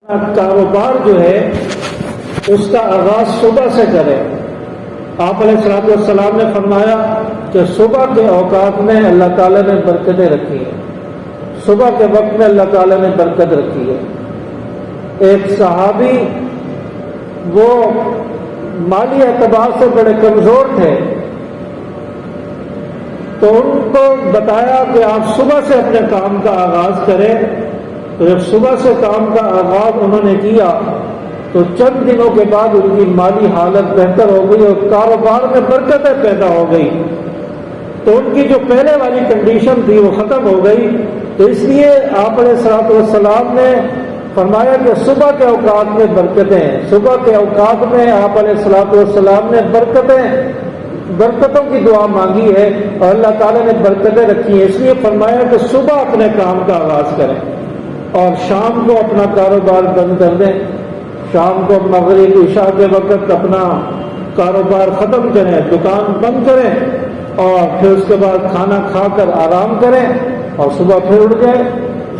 کاروبار جو ہے اس کا آغاز صبح سے کرے۔ آپ علیہ الصلوۃ والسلام نے فرمایا کہ صبح کے اوقات میں اللہ تعالیٰ نے برکتیں رکھی ہیں، صبح کے وقت میں اللہ تعالیٰ نے برکت رکھی ہے۔ ایک صحابی وہ مالی اعتبار سے بڑے کمزور تھے، تو ان کو بتایا کہ آپ صبح سے اپنے کام کا آغاز کریں۔ تو جب صبح سے کام کا آغاز انہوں نے کیا تو چند دنوں کے بعد ان کی مالی حالت بہتر ہو گئی اور کاروبار میں برکتیں پیدا ہو گئی، تو ان کی جو پہلے والی کنڈیشن تھی وہ ختم ہو گئی۔ تو اس لیے آپ علیہ الصلوۃ والسلام نے فرمایا کہ صبح کے اوقات میں برکتیں، صبح کے اوقات میں آپ علیہ الصلوۃ والسلام نے برکتوں کی دعا مانگی ہے اور اللہ تعالیٰ نے برکتیں رکھی ہیں۔ اس لیے فرمایا کہ صبح اپنے کام کا آغاز کریں اور شام کو اپنا کاروبار بند کر دیں، شام کو مغرب عشاء کے وقت اپنا کاروبار ختم کریں، دکان بند کریں اور پھر اس کے بعد کھانا کھا کر آرام کریں اور صبح پھر اٹھ جائیں،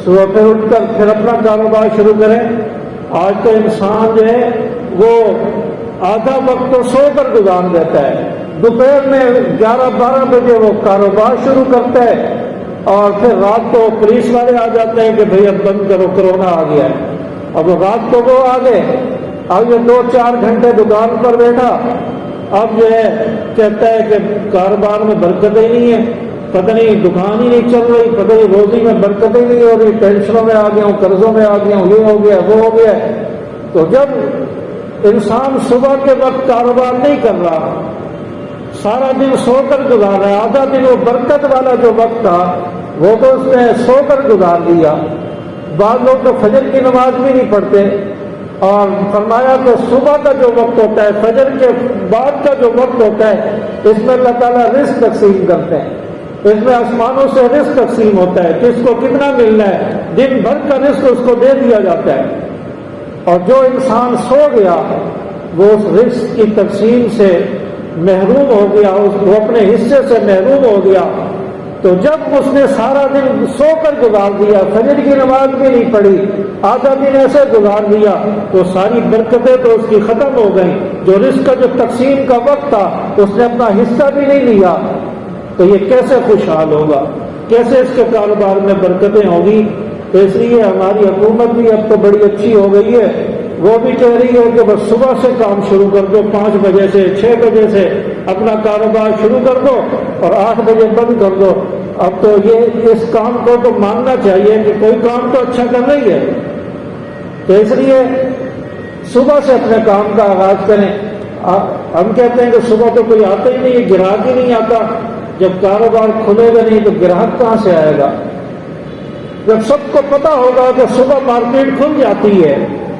صبح پھر اٹھ کر پھر اپنا کاروبار شروع کریں۔ آج تو انسان جو ہے وہ آدھا وقت تو سو کر گزار دیتا ہے، دوپہر میں 11-12 بجے وہ کاروبار شروع کرتا ہے اور پھر رات کو پولیس والے آ جاتے ہیں کہ بھئی اب بند کرو، کرونا آ گیا ہے۔ اب رات کو وہ آ گئے، اب یہ 2-4 گھنٹے دکان پر بیٹھا، اب جو ہے کہتا ہے کہ کاروبار میں برکتیں نہیں ہیں، پتہ نہیں دکان ہی نہیں چل رہی، پتہ نہیں روزی میں برکتیں نہیں ہو رہی، ٹینشنوں میں آ گیا ہوں، قرضوں میں آ گیا ہوں، یہ ہو گیا وہ ہو گیا۔ تو جب انسان صبح کے وقت کاروبار نہیں کر رہا، سارا دن سو کر گزار رہا ہے، آدھا دن وہ برکت والا جو وقت تھا وہ تو اس نے سو کر گزار دیا۔ بعض لوگ تو فجر کی نماز بھی نہیں پڑھتے، اور فرمایا کہ صبح کا جو وقت ہوتا ہے، فجر کے بعد کا جو وقت ہوتا ہے، اس میں اللہ تعالیٰ رزق تقسیم کرتے ہیں، اس میں آسمانوں سے رزق تقسیم ہوتا ہے، کس کو کتنا ملنا ہے، دن بھر کا رزق اس کو دے دیا جاتا ہے۔ اور جو انسان سو گیا وہ اس رزق کی تقسیم سے محروم ہو گیا، وہ اپنے حصے سے محروم ہو گیا۔ تو جب اس نے سارا دن سو کر گزار دیا، فجر کی نماز بھی نہیں پڑھی، آدھا دن ایسے گزار دیا، تو ساری برکتیں تو اس کی ختم ہو گئیں۔ جو رزق کا جو تقسیم کا وقت تھا اس نے اپنا حصہ بھی نہیں لیا، تو یہ کیسے خوشحال ہوگا، کیسے اس کے کاروبار میں برکتیں ہوگی؟ تو اس لیے ہماری حکومت بھی اب تو بڑی اچھی ہو گئی ہے، وہ بھی کہہ رہی ہے کہ بس صبح سے کام شروع کر دو، 5 بجے سے 6 بجے سے اپنا کاروبار شروع کر دو اور 8 بجے بند کر دو۔ اب تو یہ اس کام کو تو ماننا چاہیے کہ کوئی کام تو اچھا کر رہی ہے، تو اس لیے صبح سے اپنے کام کا آغاز کریں۔ ہم کہتے ہیں کہ صبح تو کوئی آتا ہی نہیں، گراہک ہی نہیں آتا، جب کاروبار کھلے گا نہیں تو گراہک کہاں سے آئے گا؟ جب سب کو پتا ہوگا کہ صبح مارکیٹ کھل جاتی ہے،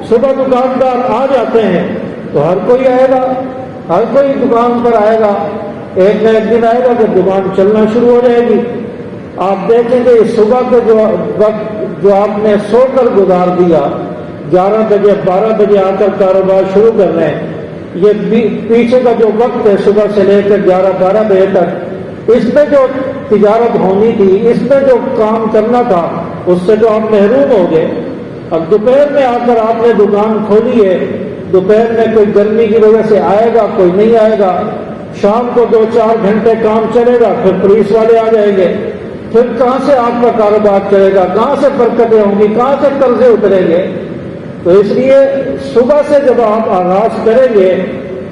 صبح دکاندار آ جاتے ہیں، تو ہر کوئی آئے گا، ہر کوئی دکان پر آئے گا، ایک نہ ایک دن آئے گا کہ دکان چلنا شروع ہو جائے گی۔ آپ دیکھیں گے صبح کے جو وقت جو آپ نے سو کر گزار دیا، 11 بجے 12 بجے آ کر کاروبار شروع کر رہے ہیں، یہ پیچھے کا جو وقت ہے صبح سے لے کر 11-12 بجے تک، اس میں جو تجارت ہونی تھی، اس میں جو کام کرنا تھا، اس سے تو آپ محروم ہو گئے۔ اب دوپہر میں آ کر آپ نے دکان کھولی ہے، دوپہر میں کوئی گرمی کی وجہ سے آئے گا، کوئی نہیں آئے گا، شام کو 2-4 گھنٹے کام چلے گا، پھر پولیس والے آ جائیں گے، پھر کہاں سے آپ کا کاروبار چلے گا، کہاں سے برکتیں ہوں گی، کہاں سے قرضے اتریں گے؟ تو اس لیے صبح سے جب آپ آغاز کریں گے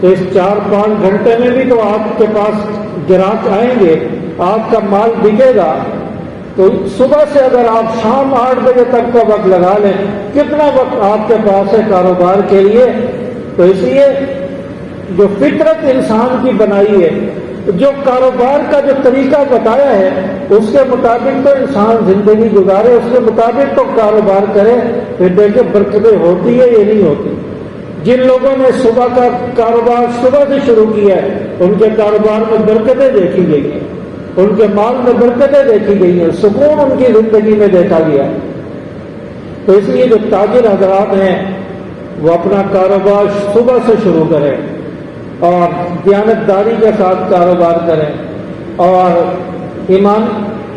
تو اس 4-5 گھنٹے میں بھی تو آپ کے پاس گراہک آئیں گے، آپ کا مال بکے گا۔ تو صبح سے اگر آپ شام 8 بجے تک کا وقت لگا لیں، کتنا وقت آپ کے پاس ہے کاروبار کے لیے؟ تو اس لیے جو فطرت انسان کی بنائی ہے، جو کاروبار کا جو طریقہ بتایا ہے، اس کے مطابق تو انسان زندگی گزارے، اس کے مطابق تو کاروبار کرے، پھر دیکھیں برکتیں ہوتی ہے یا نہیں ہوتی۔ جن لوگوں نے صبح کا کاروبار صبح سے شروع کیا ہے، ان کے کاروبار میں برکتیں دیکھی گئی ہیں، ان کے مال میں برکتیں دیکھی گئی ہیں، سکون ان کی زندگی میں دیکھا گیا۔ تو اس لیے جو تاجر حضرات ہیں وہ اپنا کاروبار صبح سے شروع کریں اور دیانتداری کے ساتھ کاروبار کریں اور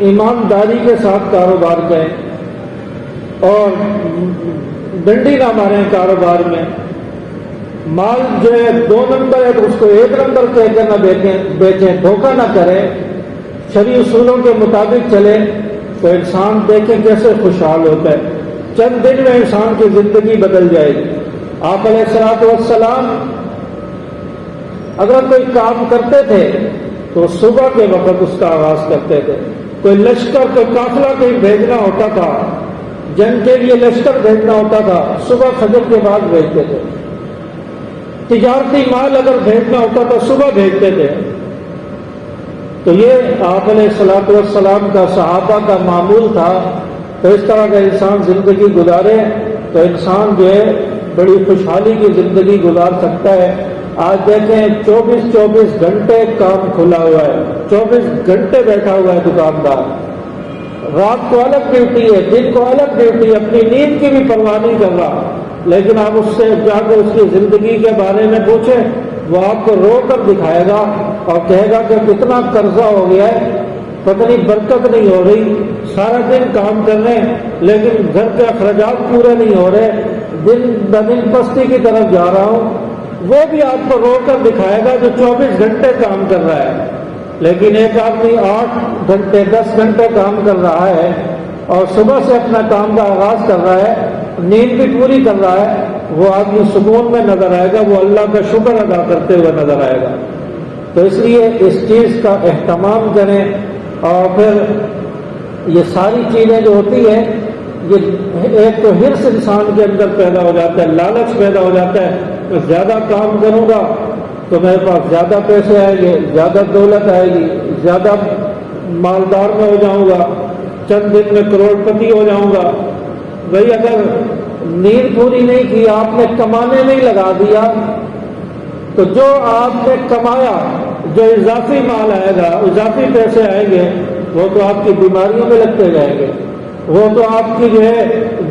ایمانداری کے ساتھ کاروبار کریں اور ڈنڈی نہ ماریں کاروبار میں، مال جو ہے 2 نمبر ہے تو اس کو 1 نمبر کہہ کر نہ بیچیں، دھوکہ نہ کریں، شرعی اصولوں کے مطابق چلے تو انسان دیکھیں کیسے خوشحال ہوتا ہے، چند دن میں انسان کی زندگی بدل جائے گی۔ آپ علیہ الصلوۃ والسلام اگر کوئی کام کرتے تھے تو صبح کے وقت اس کا آغاز کرتے تھے، کوئی لشکر کوئی قافلہ کہیں بھیجنا ہوتا تھا، جنگ کے لیے لشکر بھیجنا ہوتا تھا، صبح فجر کے بعد بھیجتے تھے، تجارتی مال اگر بھیجنا ہوتا تھا صبح بھیجتے تھے۔ تو یہ آپ علیہ الصلوۃ والسلام کا صحابہ کا معمول تھا۔ تو اس طرح کا انسان زندگی گزارے تو انسان جو ہے بڑی خوشحالی کی زندگی گزار سکتا ہے۔ آج دیکھیں 24 گھنٹے کام کھلا ہوا ہے، 24 گھنٹے بیٹھا ہوا ہے دکاندار، رات کو الگ ڈیوٹی ہے، دن کو الگ ڈیوٹی ہے، اپنی نیند کی بھی پرواہ نہیں کر رہا، لیکن آپ اس سے جا کے اس کی زندگی کے بارے میں پوچھیں، وہ آپ کو رو کر دکھائے گا اور کہے گا کہ کتنا قرضہ ہو گیا ہے، پتہ نہیں برکت نہیں ہو رہی، سارا دن کام کر رہے ہیں لیکن گھر کے اخراجات پورے نہیں ہو رہے، دن بدن پستی کی طرف جا رہا ہوں۔ وہ بھی آپ کو رو کر دکھائے گا جو 24 گھنٹے کام کر رہا ہے، لیکن ایک آدمی 8 گھنٹے 10 گھنٹے کام کر رہا ہے اور صبح سے اپنا کام کا آغاز کر رہا ہے، نیند بھی پوری کر رہا ہے، وہ آدمی سکون میں نظر آئے گا، وہ اللہ کا شکر ادا کرتے ہوئے نظر آئے گا۔ تو اس لیے اس چیز کا اہتمام کریں، اور پھر یہ ساری چیزیں جو ہوتی ہیں یہ ایک تو حرص انسان کے اندر پیدا ہو جاتا ہے، لالچ پیدا ہو جاتا ہے، میں زیادہ کام کروں گا تو میرے پاس زیادہ پیسے آئیں گے، زیادہ دولت آئے گی، زیادہ مالدار میں ہو جاؤں گا، چند دن میں کروڑ پتی ہو جاؤں گا۔ بھئی اگر نیند پوری نہیں کی، آپ نے کمانے نہیں لگا دیا، تو جو آپ نے کمایا، جو اضافی مال آئے گا، اضافی پیسے آئیں گے، وہ تو آپ کی بیماریوں میں لگتے جائیں گے، وہ تو آپ کی جو ہے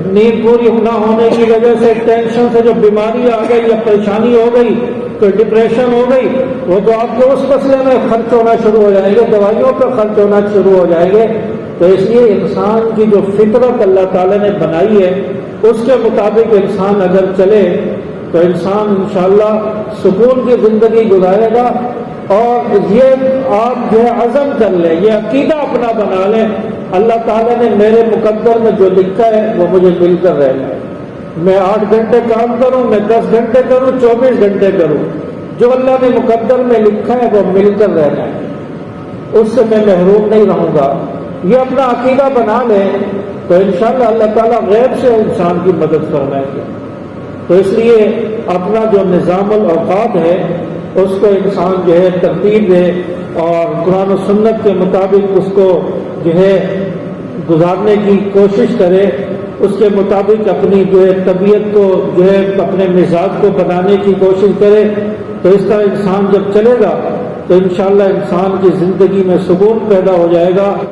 نیند پوری نہ ہونے کی وجہ سے ٹینشن سے جو بیماری آ گئی یا پریشانی ہو گئی، کوئی ڈپریشن ہو گئی، وہ تو آپ کے اس مسئلے میں خرچ ہونا شروع ہو جائیں گے، دوائیوں پر خرچ ہونا شروع ہو جائیں گے۔ تو اس لیے انسان کی جو فطرت اللہ تعالیٰ نے بنائی ہے اس کے مطابق انسان اگر چلے تو انسان انشاءاللہ سکون کی زندگی گزارے گا۔ اور یہ آپ جو ہے عزم کر لیں، یہ عقیدہ اپنا بنا لیں، اللہ تعالیٰ نے میرے مقدر میں جو لکھا ہے وہ مجھے مل کر رہنا ہے، میں 8 گھنٹے کام کروں، میں 10 گھنٹے کروں، 24 گھنٹے کروں، جو اللہ نے مقدر میں لکھا ہے وہ مل کر رہنا ہے، اس سے میں محروم نہیں رہوں گا۔ یہ اپنا عقیدہ بنا لیں تو انشاءاللہ اللہ تعالیٰ غیب سے انسان کی مدد فرمائیں گے۔ تو اس لیے اپنا جو نظام الاوقات ہے اس کو انسان جو ہے ترتیب دے اور قرآن و سنت کے مطابق اس کو جو ہے گزارنے کی کوشش کرے، اس کے مطابق اپنی جو ہے طبیعت کو جو ہے اپنے مزاج کو بنانے کی کوشش کرے۔ تو اس طرح انسان جب چلے گا تو انشاءاللہ انسان کی زندگی میں سکون پیدا ہو جائے گا۔